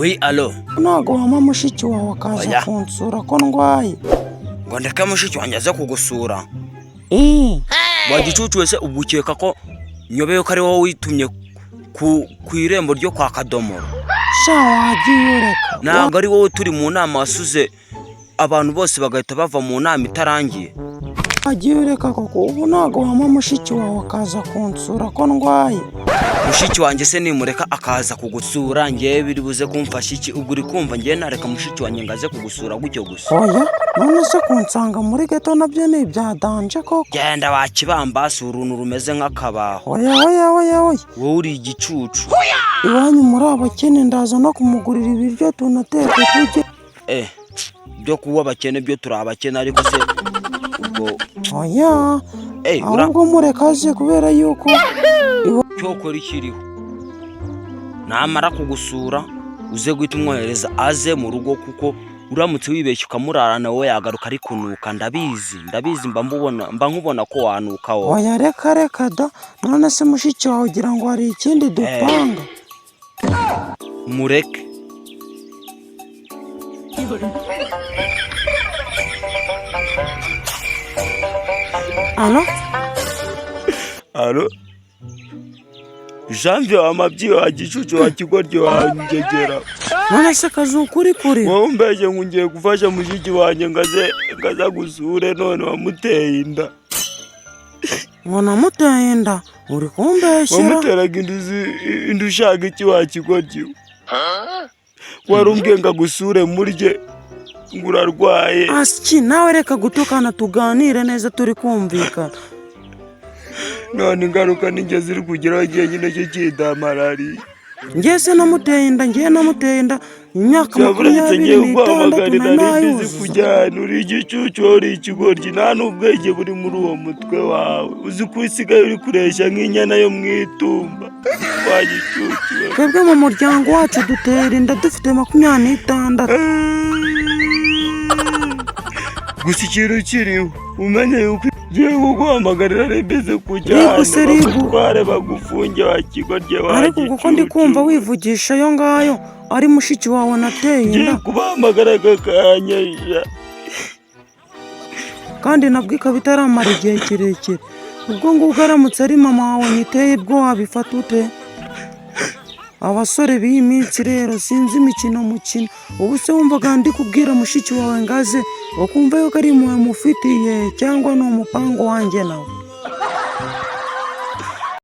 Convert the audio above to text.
We alo. Ntago wama mushiki wawe akaza kunsura ko ndwaye. Ngo ndeka mushiki wanjye aze kugusura. Wagicucu wese ubukeka ko nyobeye ko ari wowe witumye ku irembo ryo kwa Kadomoro. Sha wagiye ureka. Ntabwo ari wowe turi mu nama wasuze abantu bose bagahita bava mu nama itarangiye. Wagiye ureka koko ubu ntago wama mushiki wawe akaza kunsura ko ndwaye. Mushiki wanjye se nimureka akaza kugusura ngiye biri buze kumfasha iki? Ubwo uri kumva ngiye nareka mushiki wanjye ngaze kugusura gutyo gusa. Oya none se kunsanga muri geto nabyo ni ibyadanje koko. Genda wakibambasa uruntu rumeze nk'akabaho. Oya wowe uri igicucu. Iwanyu muri abakene ndaza no kumugurira ibiryo tunateka tujye. Byo kuba abakene byo turi abakene ariko se ubwo oya ahubwo mureka aze kubera yuko cyokora ikiriho namara kugusura uze guhita umwohereza aze mu rugo kuko uramutse wibeshye ukamurarana wowe yagaruka ari kunuka. Ndabizi mba nkubona ko wanuka wowe. Oya reka da none se mushiki wawe ugira ngo hari ikindi dupanga. Mureke Alo Janvier wamabyi wa gicucu wa kigoryo wanjegera. None se kazukuri kuri wowe mbeje ngiye gufasha mushiki wanjye ngaza gusure none wamuteye inda. Mwana muteye inda uri kumbeshyira. Wamuteraga indu ushaka iki wa kigoryo? Warumbwe ngagusure murye ngurarwaye. Asiki nawe reka gutukana tuganire neza turi kumvikana. None ingaruka ninjye ziri kugeraho igihe nyine cyo cy'idamarari. Ngeze namuteye inda imyaka 26 naribizi kujyana uri igicucu uri ikigoryi nta n'ubwenge buri muri uwo mutwe wawe. Uzi ko usigaye uri kuresha nk'inyana yo mwitumba wa gicucu. Twebwe mu muryango wacu dutera inda dufite 26. Gusa ikintu kiriho umenye yuko ngiye kuguhamagarira rebeze kujyana bagutware bagufunge wa kigoryi wa ariko kuko ndi kumva wivugisha yo ngayo ari mushiki wawe nateye inda. Ngiye kubahamagara kakanyesha kandi nabwo ikabitaramara igihe kirekire. Ubwo ngubwo aramutse ari mama wawe nyiteye bwo wabifata ute? Abasore b'iyi minsi rero sinzi imikino mukino. Ubu se wumvaga ndi kubwira mushiki wawe ngaze ukumva yuko ari muwe mufitiye cyangwa ni umupango wanjye nawe?